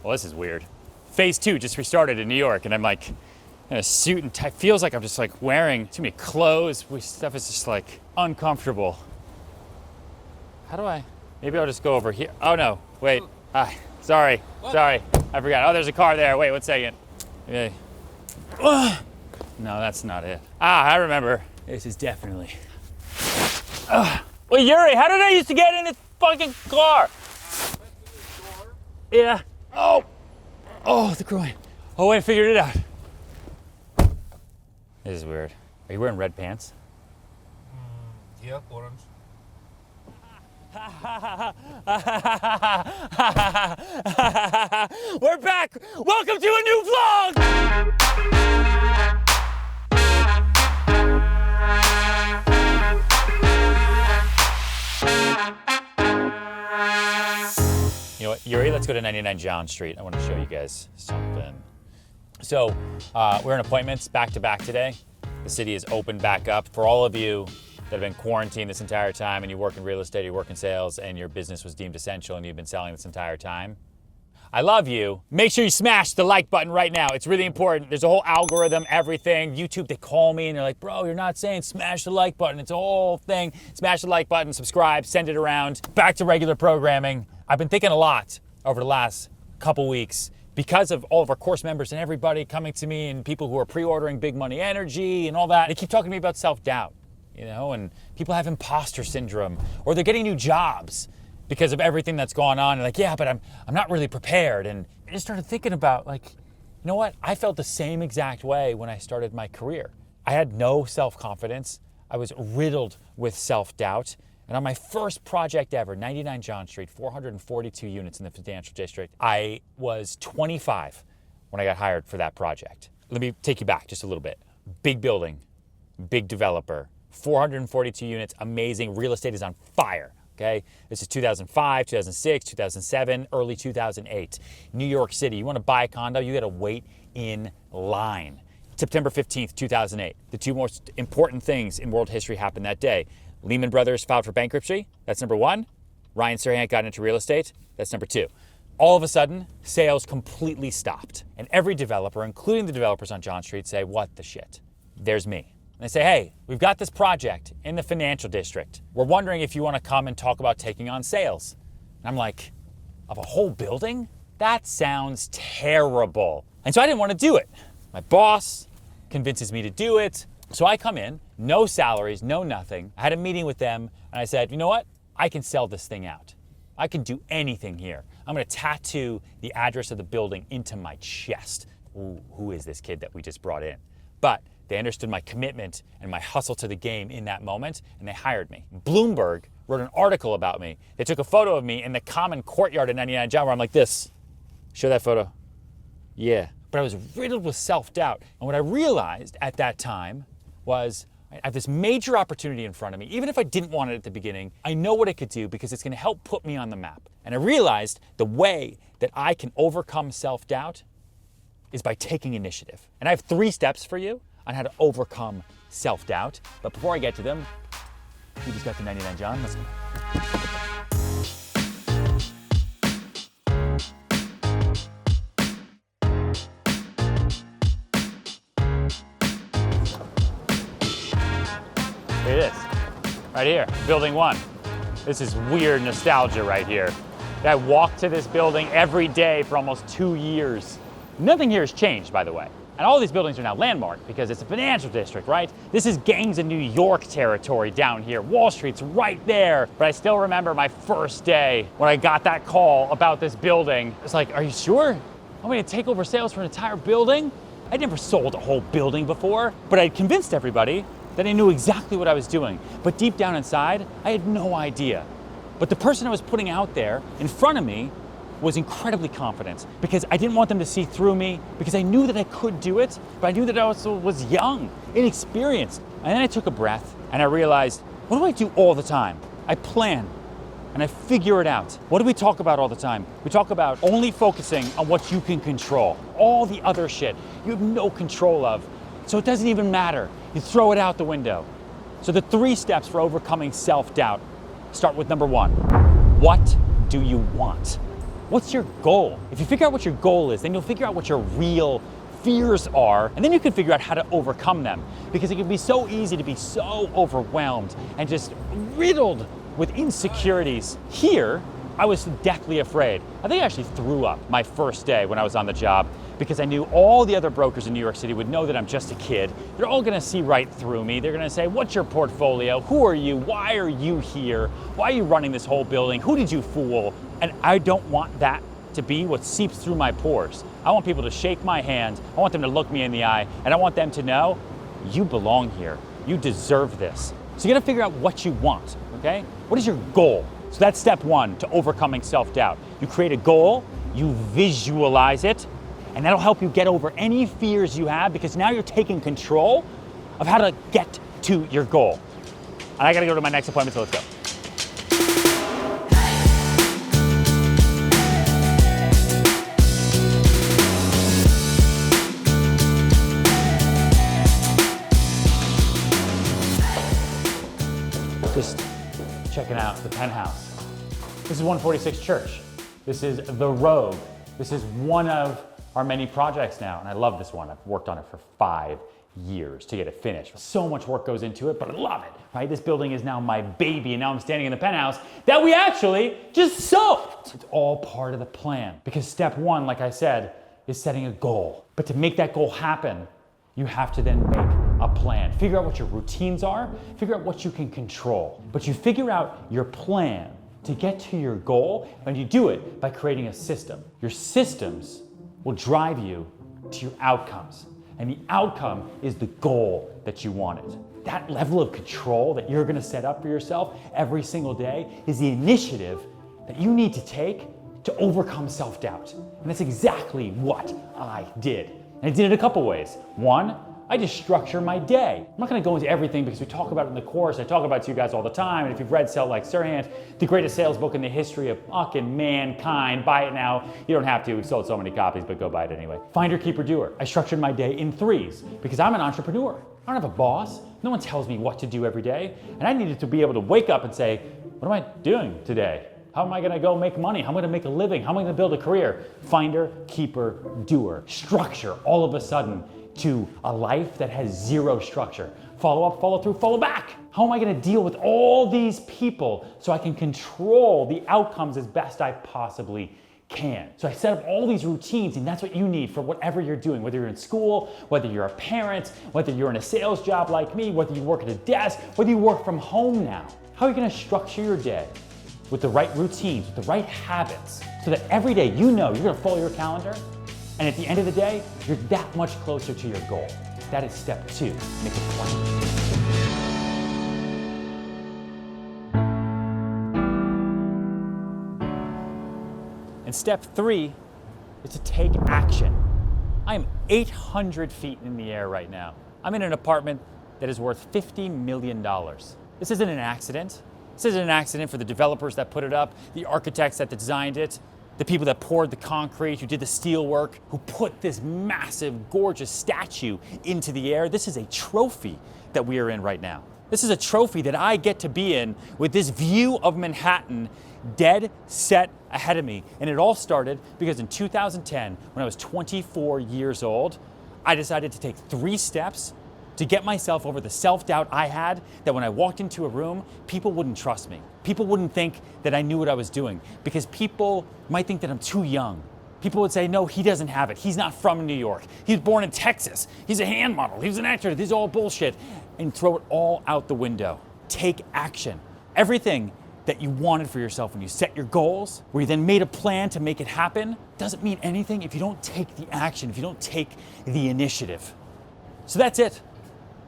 Well, this is weird. Phase 2 just restarted in New York, and I'm like in a suit and tie. Feels like I'm just like wearing too many clothes. Stuff is just like uncomfortable. How do I? Maybe I'll just go over here. Oh no, wait. Sorry. I forgot. Oh, there's a car there. Wait 1 second. Okay. No, that's not it. I remember. This is definitely. Well, Yuri, how did I used to get in this fucking car? Yeah. Oh, the groin. Oh, I figured it out. This is weird. Are you wearing red pants? Yeah, orange. We're back! Welcome to a new vlog! You know what, Yuri, let's go to 99 John Street. I want to show you guys something. So, we're in appointments back to back today. The city is open back up. For all of you that have been quarantined this entire time and you work in real estate, you work in sales, and your business was deemed essential and you've been selling this entire time, I love you. Make sure you smash the like button right now. It's really important. There's a whole algorithm, everything. YouTube, they call me and they're like, bro, you're not saying smash the like button. It's a whole thing. Smash the like button, subscribe, send it around. Back to regular programming. I've been thinking a lot over the last couple weeks because of all of our course members and everybody coming to me and people who are pre-ordering Big Money Energy and all that. They keep talking to me about self-doubt, you know, and people have imposter syndrome, or they're getting new jobs because of everything that's gone on. And like, yeah, but I'm not really prepared. And I just started thinking about, like, you know what? I felt the same exact way when I started my career. I had no self-confidence. I was riddled with self-doubt. And on my first project ever, 99 John Street, 442 units in the financial district, I was 25 when I got hired for that project. Let me take you back just a little bit. Big building, big developer, 442 units, amazing. Real estate is on fire, okay? This is 2005, 2006, 2007, early 2008. New York City, you wanna buy a condo, you gotta wait in line. September 15th, 2008. The two most important things in world history happened that day. Lehman Brothers filed for bankruptcy. That's number one. Ryan Serhant got into real estate. That's number two. All of a sudden, sales completely stopped. And every developer, including the developers on John Street, say, what the shit? There's me. And they say, hey, we've got this project in the financial district. We're wondering if you want to come and talk about taking on sales. And I'm like, of a whole building? That sounds terrible. And so I didn't want to do it. My boss convinces me to do it. So I come in, no salaries, no nothing. I had a meeting with them and I said, you know what? I can sell this thing out. I can do anything here. I'm gonna tattoo the address of the building into my chest. Ooh, who is this kid that we just brought in? But they understood my commitment and my hustle to the game in that moment, and they hired me. Bloomberg wrote an article about me. They took a photo of me in the common courtyard at 99 John where I'm like this. Show that photo. Yeah. But I was riddled with self-doubt. And what I realized at that time was I have this major opportunity in front of me. Even if I didn't want it at the beginning, I know what it could do because it's gonna help put me on the map. And I realized the way that I can overcome self-doubt is by taking initiative. And I have 3 steps for you on how to overcome self-doubt. But before I get to them, we just got to 99 John. Let's go. Here it is, right here, building 1. This is weird nostalgia right here. I walked to this building every day for almost 2 years. Nothing here has changed, by the way. And all these buildings are now landmarked because it's a financial district, right? This is gangs of New York territory down here. Wall Street's right there. But I still remember my first day when I got that call about this building. It's like, are you sure? I'm gonna take over sales for an entire building? I'd never sold a whole building before, but I'd convinced everybody that I knew exactly what I was doing. But deep down inside, I had no idea. But the person I was putting out there in front of me was incredibly confident because I didn't want them to see through me because I knew that I could do it, but I knew that I also was young, inexperienced. And then I took a breath and I realized, what do I do all the time? I plan and I figure it out. What do we talk about all the time? We talk about only focusing on what you can control. All the other shit you have no control of. So it doesn't even matter. You throw it out the window. So the 3 steps for overcoming self-doubt start with number 1. What do you want? what's your goal? If you figure out what your goal is, then you'll figure out what your real fears are, and then you can figure out how to overcome them. Because it can be so easy to be so overwhelmed and just riddled with insecurities. Here, I was deathly afraid. I think I actually threw up my first day when I was on the job because I knew all the other brokers in New York City would know that I'm just a kid. They're all gonna see right through me. They're gonna say, what's your portfolio? Who are you? Why are you here? Why are you running this whole building? Who did you fool? And I don't want that to be what seeps through my pores. I want people to shake my hand. I want them to look me in the eye, and I want them to know, you belong here. You deserve this. So you gotta figure out what you want, okay? What is your goal? So that's step one to overcoming self-doubt. You create a goal, you visualize it, and that'll help you get over any fears you have because now you're taking control of how to get to your goal. And I gotta go to my next appointment, so let's go. Just checking out the Penthouse. This is 146 Church. This is the Rogue. This is one of our many projects now, and I love this one. I've worked on it for 5 years to get it finished. So much work goes into it, but I love it, right? This building is now my baby, and now I'm standing in the penthouse that we actually just sold. It's all part of the plan, because step one, like I said, is setting a goal. But to make that goal happen, you have to then make a plan. Figure out what your routines are, figure out what you can control. But you figure out your plan to get to your goal, and you do it by creating a system. Your systems will drive you to your outcomes. And the outcome is the goal that you wanted. That level of control that you're gonna set up for yourself every single day is the initiative that you need to take to overcome self-doubt. And that's exactly what I did. And I did it a couple ways. One, I just structure my day. I'm not gonna go into everything because we talk about it in the course. I talk about it to you guys all the time. And if you've read Sell Like Serhant, the greatest sales book in the history of fucking mankind, buy it now. You don't have to, we've sold so many copies, but go buy it anyway. Finder, keeper, doer. I structured my day in 3s because I'm an entrepreneur. I don't have a boss. No one tells me what to do every day. And I needed to be able to wake up and say, what am I doing today? How am I gonna go make money? How am I gonna make a living? How am I gonna build a career? Finder, keeper, doer. Structure all of a sudden to a life that has zero structure. Follow up, follow through, follow back. How am I gonna deal with all these people so I can control the outcomes as best I possibly can? So I set up all these routines, and that's what you need for whatever you're doing, whether you're in school, whether you're a parent, whether you're in a sales job like me, whether you work at a desk, whether you work from home now. How are you gonna structure your day with the right routines, with the right habits, so that every day you know you're gonna follow your calendar, and at the end of the day, you're that much closer to your goal. That is step 2, make a plan. And step 3 is to take action. I am 800 feet in the air right now. I'm in an apartment that is worth $50 million. This isn't an accident. This isn't an accident for the developers that put it up, the architects that designed it, the people that poured the concrete, who did the steel work, who put this massive, gorgeous statue into the air. This is a trophy that we are in right now. This is a trophy that I get to be in with this view of Manhattan dead set ahead of me. And it all started because in 2010, when I was 24 years old, I decided to take 3 steps to get myself over the self-doubt I had that when I walked into a room, people wouldn't trust me. People wouldn't think that I knew what I was doing because people might think that I'm too young. People would say, no, he doesn't have it. He's not from New York. He was born in Texas. He's a hand model. He was an actor. This is all bullshit. And throw it all out the window. Take action. Everything that you wanted for yourself when you set your goals, where you then made a plan to make it happen, doesn't mean anything if you don't take the action, if you don't take the initiative. So that's it.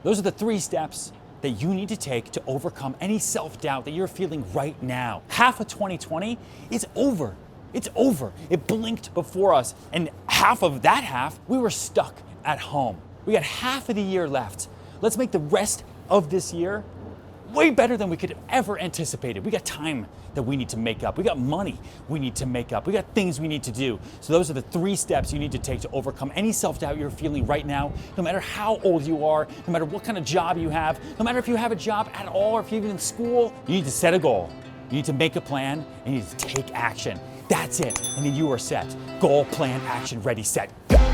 Those are the 3 steps that you need to take to overcome any self-doubt that you're feeling right now. Half of 2020 is over. It's over. It blinked before us. And half of that half, we were stuck at home. We got half of the year left. Let's make the rest of this year way better than we could have ever anticipated. We got time that we need to make up. We got money we need to make up. We got things we need to do. So those are the 3 steps you need to take to overcome any self-doubt you're feeling right now, no matter how old you are, no matter what kind of job you have, no matter if you have a job at all or if you're even in school. You need to set a goal. You need to make a plan and you need to take action. That's it. And then you are set. Goal, plan, action, ready, set, go.